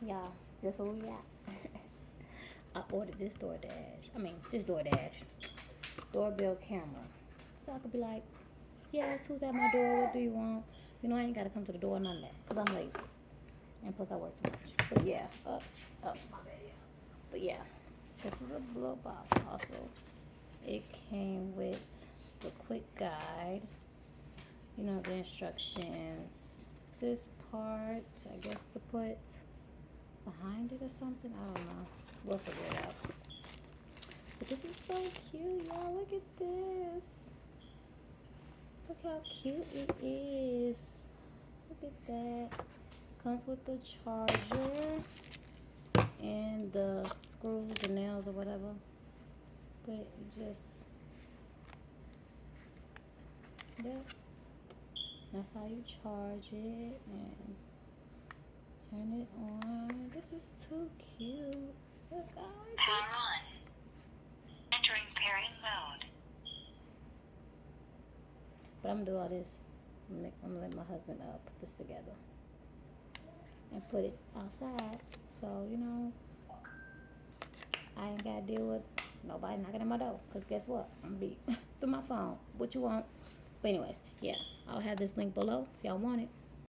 Y'all, guess where we at? I ordered this this DoorDash doorbell camera. So I could be like, yes, who's at my door? What do you want? You know, I ain't got to come to the door, none of that. Because I'm lazy. And plus, I work too much. But yeah, my bad, yeah. But yeah, this is a blow box also. It came with the quick guide, you know, the instructions. This part, I guess, to put behind it or something. I don't know. We'll figure it out. But this is so cute, y'all. Look at this. Look how cute it is. Look at that. Comes with the charger and the screws and nails or whatever. But it just, yeah. That's how you charge it and turn it on. This is too cute. Look, Power on. Entering pairing mode. But I'm gonna do all this. I'm gonna let my husband put this together and put it outside. So, you know, I ain't gotta deal with nobody knocking at my door. Cause guess what? I'm gonna be through my phone. What you want? But anyways, yeah, I'll have this link below if y'all want it.